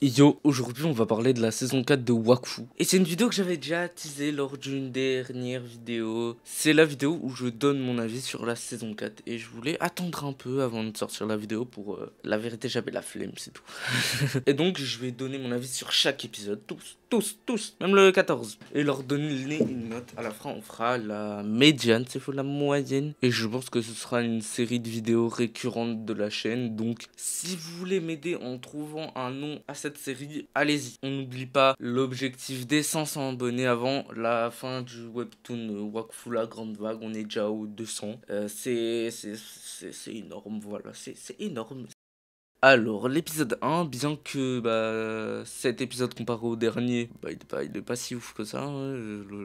Yo, aujourd'hui on va parler de la saison 4 de Wakfu. Et c'est une vidéo que j'avais déjà teasée lors d'une dernière vidéo. C'est la vidéo où je donne mon avis sur la saison 4. Et je voulais attendre un peu avant de sortir la vidéo pour... La vérité, j'avais la flemme, c'est tout. Et donc je vais donner mon avis sur chaque épisode. Tous. Même le 14. Et leur donner une note. À la fin, on fera la médiane, c'est faux, la moyenne. Et je pense que ce sera une série de vidéos récurrentes de la chaîne. Donc si vous voulez m'aider en trouvant un nom à cette série, allez-y. On n'oublie pas l'objectif des 500 abonnés avant la fin du webtoon Wakfu la grande vague. On est déjà aux 200. C'est énorme, voilà. C'est énorme. Alors, l'épisode 1, bien que cet épisode comparé au dernier, il est pas si ouf que ça, hein,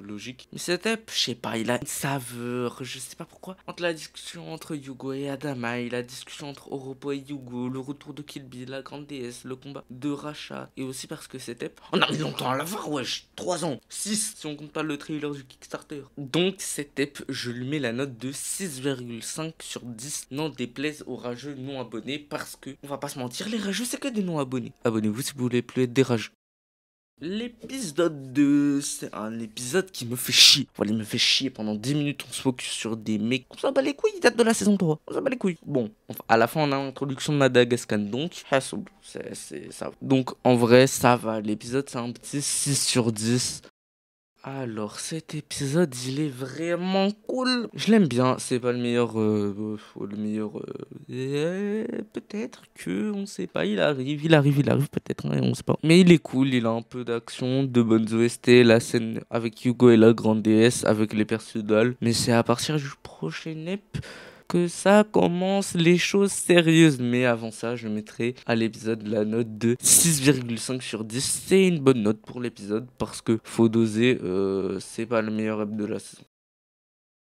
logique. Mais cet ep, je sais pas, il a une saveur, je sais pas pourquoi. Entre la discussion entre Yugo et Adama, et la discussion entre Oropo et Yugo, le retour de Kill Bill, la grande déesse, le combat de Racha, et aussi parce que cet ep, on a mis longtemps à la voir, wesh, 3 ans, 6 si on compte pas le trailer du Kickstarter. Donc, cet ep, je lui mets la note de 6,5 sur 10, n'en déplaise aux rageux non abonnés, parce que, on va pas se mentir, les rageux c'est que des non abonnés. Abonnez-vous si vous voulez plus être des rageux. L'épisode 2, c'est un épisode qui me fait chier. Voilà, il me fait chier pendant 10 minutes, on se focus sur des mecs. On s'en bat les couilles, il date de la saison 3. On s'en bat les couilles. Bon, enfin, à la fin, on a l'introduction de Madagascar, donc, c'est ça. Donc, en vrai, ça va. L'épisode, c'est un petit 6 sur 10. Alors, cet épisode, il est vraiment cool. Je l'aime bien. C'est pas le meilleur. Peut-être que, on sait pas. Il arrive peut-être, hein, on sait pas. Mais il est cool. Il a un peu d'action, de bonnes OST. La scène avec Yugo et la grande déesse, avec les persudales. Mais c'est à partir du prochain ep que ça commence les choses sérieuses. Mais avant ça, je mettrai à l'épisode la note de 6,5 sur 10. C'est une bonne note pour l'épisode parce que faut doser, c'est pas le meilleur ep de la saison.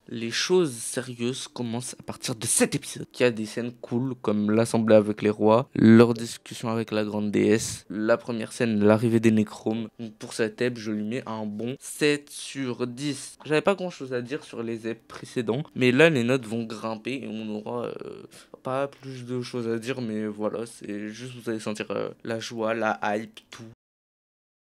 Les choses sérieuses commencent à partir de cet épisode, qui a des scènes cool comme l'assemblée avec les rois, leur discussion avec la grande déesse, la première scène, l'arrivée des nécromes. Donc pour cet ep, je lui mets un bon 7 sur 10. J'avais pas grand chose à dire sur les ep précédents, mais là les notes vont grimper et on aura pas plus de choses à dire, mais voilà, c'est juste vous allez sentir la joie, la hype, tout.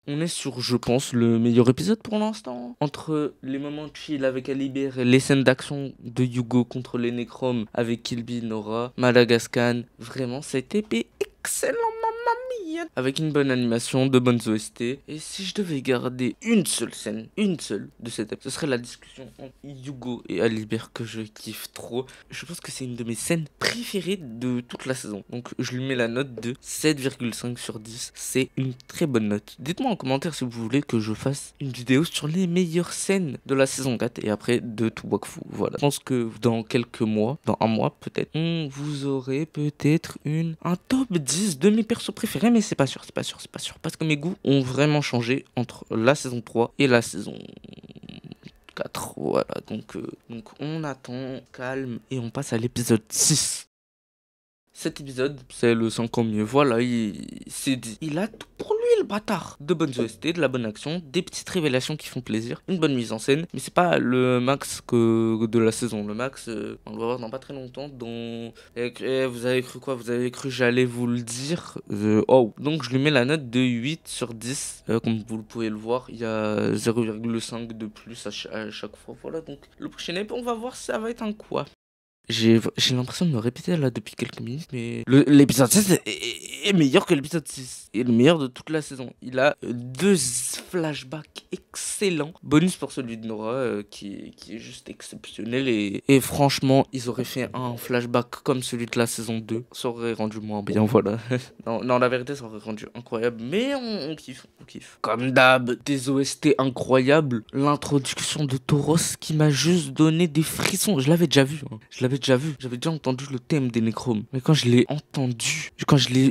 On est sur, je pense, le meilleur épisode pour l'instant. Entre les moments de chill avec Alibert et les scènes d'action de Yugo contre les Necromes avec Kilby, Nora, Madagascar. Vraiment, cet épée excellent, mamma mia. Avec une bonne animation, de bonnes OST. Et si je devais garder une seule scène, une seule de cet épisode, ce serait la discussion entre Yugo et Alibert que je kiffe trop. Je pense que c'est une de mes scènes préférées de toute la saison. Donc je lui mets la note de 7,5 sur 10. C'est une très bonne note. Dites-moi en commentaire si vous voulez que je fasse une vidéo sur les meilleures scènes de la saison 4 et après de tout Wakfu. Voilà. Je pense que dans quelques mois, dans un mois peut-être, vous aurez peut-être un top 10 de mes persos préférés, mais c'est pas sûr. Parce que mes goûts ont vraiment changé entre la saison 3 et la saison 4. Voilà, donc on attend, calme, et on passe à l'épisode 6. Cet épisode, c'est le 5 mieux. Voilà, c'est dit. Il a tout pour lui, le bâtard. De bonnes OST, de la bonne action, des petites révélations qui font plaisir, une bonne mise en scène. Mais c'est pas le max que de la saison. Le max, on le va voir dans pas très longtemps. Vous avez cru quoi? Vous avez cru j'allais vous le dire? Oh. Donc je lui mets la note de 8 sur 10. Comme vous pouvez le voir, il y a 0,5 de plus à chaque fois. Voilà, donc le prochain ep, on va voir si ça va être un quoi. J'ai l'impression de me répéter là depuis quelques minutes, mais l'épisode 6 est meilleur que l'épisode 6. Et le meilleur de toute la saison. Il a 2 flashbacks excellents. Bonus pour celui de Nora qui est juste exceptionnel. Et franchement, ils auraient fait un flashback comme celui de la saison 2. Ça aurait rendu moins bien, voilà. non, la vérité, ça aurait rendu incroyable. Mais on kiffe. Comme d'hab, des OST incroyables. L'introduction de Tauros qui m'a juste donné des frissons. Je l'avais déjà vu. J'avais déjà entendu le thème des Necromes. Mais quand je l'ai entendu,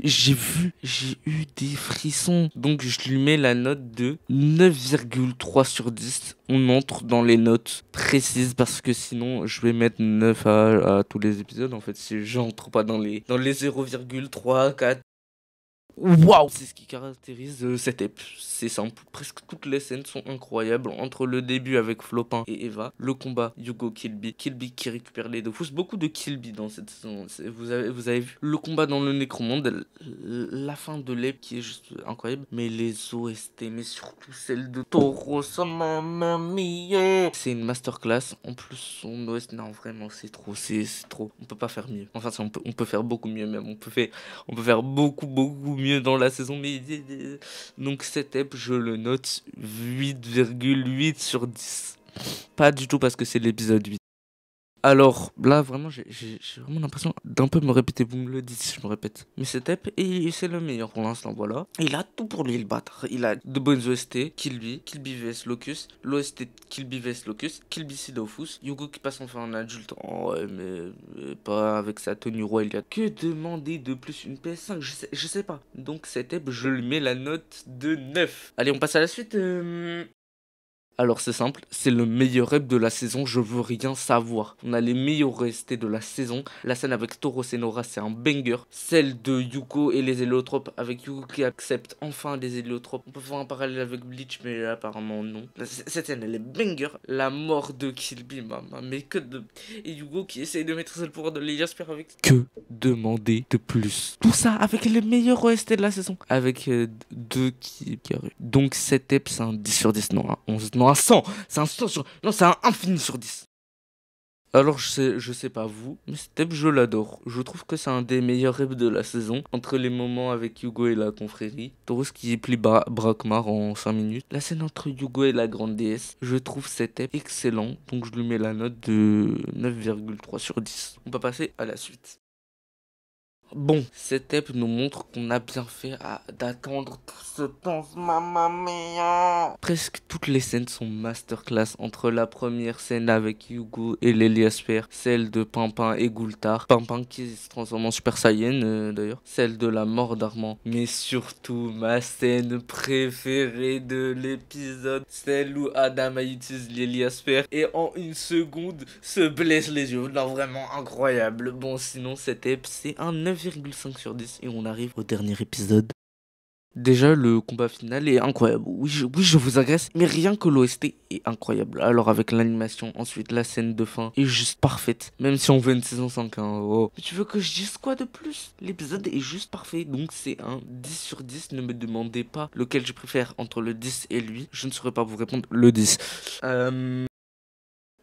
j'ai vu, j'ai eu des frissons. Donc je lui mets la note de 9,3 sur 10. On entre dans les notes précises parce que sinon je vais mettre 9 à tous les épisodes. En fait, si j'entre pas dans les 0,3, 4. Waouh! C'est ce qui caractérise cet ep. C'est simple, presque toutes les scènes sont incroyables. Entre le début avec Flopin et Eva, le combat Yugo Killby qui récupère les Dofus, beaucoup de Killby dans cette saison. Vous avez vu le combat dans le Necromonde, la fin de l'ep qui est juste incroyable. Mais les OST, mais surtout celle de Toro, ça mamma mia! C'est une masterclass. En plus, son OST, non vraiment, c'est trop. On peut pas faire mieux. Enfin, on peut faire beaucoup mieux même. On peut faire beaucoup mieux dans la saison. Mais donc cet ep, je le note 8,8 sur 10. Pas du tout parce que c'est l'épisode 8. Alors là, vraiment, j'ai vraiment l'impression d'un peu me répéter. Vous me le dites si je me répète. Mais cet ep, et c'est le meilleur pour l'instant, voilà. Il a tout pour lui, le battre. Il a de bonnes OST, Killby vs Locus, l'OST Killby vs Locus, Killby Sidofus, Yugo qui passe enfin en adulte. Oh, ouais, mais pas avec sa tenue royale. Que demander de plus? Une PS5, je sais pas. Donc cet ep, je lui mets la note de 9. Allez, on passe à la suite. Alors c'est simple, c'est le meilleur rep de la saison, je veux rien savoir. On a les meilleurs restés de la saison. La scène avec Tauros et Nora, c'est un banger. Celle de Yuko et les héliotropes, avec Yuko qui accepte enfin les héliotropes. On peut faire un parallèle avec Bleach, mais apparemment non. Cette scène, elle est banger. La mort de Killby, maman, mais que de... Et Yuko qui essaye de maîtriser le pouvoir de Jasper avec... Que demander de plus? Tout ça avec les meilleurs OST de la saison. Avec deux qui arrivent. Donc cet ep, c'est un 10 sur 10, non, un 11, non, un 100. C'est un 100 sur... Non, c'est un infini sur 10. Alors je sais pas vous, mais cet ep je l'adore. Je trouve que c'est un des meilleurs reps de la saison. Entre les moments avec Yugo et la confrérie, Tauros qui plie Brakmar en 5 minutes. La scène entre Yugo et la grande déesse, je trouve cet ep excellent. Donc je lui mets la note de 9,3 sur 10. On peut passer à la suite. Bon, cette ep nous montre qu'on a bien fait d'attendre tout ce temps, mamma mia. Presque toutes les scènes sont masterclass. Entre la première scène avec Yugo et l'Eliasper, celle de Pimpin et Gultar, Pimpin qui se transforme en Super Saiyan d'ailleurs, celle de la mort d'Armand, mais surtout ma scène préférée de l'épisode, celle où Adam utilise l'Eliasper et en une seconde se blesse les yeux. Non, vraiment incroyable. Bon, sinon cette ep c'est un 9,5 sur 10 et on arrive au dernier épisode. Déjà, le combat final est incroyable. Oui, je vous agresse, mais rien que l'OST est incroyable. Alors, avec l'animation, ensuite, la scène de fin est juste parfaite. Même si on veut une saison 5, hein. Oh. Mais tu veux que je dise quoi de plus? L'épisode est juste parfait. Donc, c'est un 10 sur 10. Ne me demandez pas lequel je préfère entre le 10 et lui. Je ne saurais pas vous répondre le 10.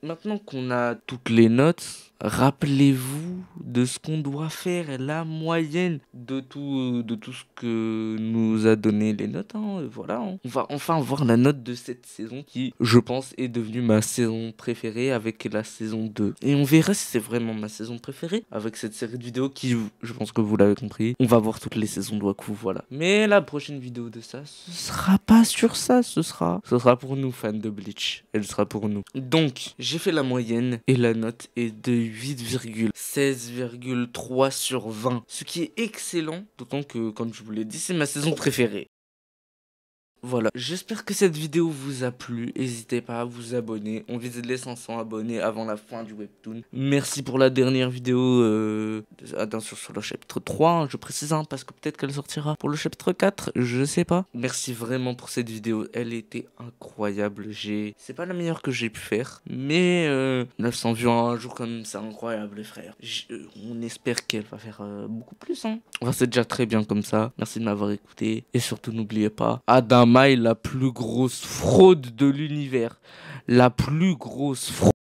Maintenant qu'on a toutes les notes, rappelez-vous de ce qu'on doit faire, la moyenne de tout ce que nous a donné les notes. Hein, voilà, hein. On va enfin voir la note de cette saison qui, je pense, est devenue ma saison préférée avec la saison 2. Et on verra si c'est vraiment ma saison préférée avec cette série de vidéos qui, je pense que vous l'avez compris, on va voir toutes les saisons de Waku, voilà. Mais la prochaine vidéo de ça, ce sera pas sur ça, ce sera pour nous fans de Bleach. Elle sera pour nous. Donc, j'ai fait la moyenne et la note est de 8,16,3 sur 20. Ce qui est excellent, d'autant que, comme je vous l'ai dit, c'est ma saison préférée. Voilà, j'espère que cette vidéo vous a plu. N'hésitez pas à vous abonner. On vise les 500 abonnés avant la fin du webtoon. Merci pour la dernière vidéo, attention sur le chapitre 3, hein, je précise, hein, parce que peut-être qu'elle sortira pour le chapitre 4, je sais pas. Merci vraiment pour cette vidéo, elle était incroyable. C'est pas la meilleure que j'ai pu faire, mais 900 vues en un jour quand même, c'est incroyable les frères. On espère qu'elle va faire beaucoup plus, hein. Enfin, c'est déjà très bien comme ça. Merci de m'avoir écouté. Et surtout, n'oubliez pas, Adam est la plus grosse fraude de l'univers. La plus grosse fraude.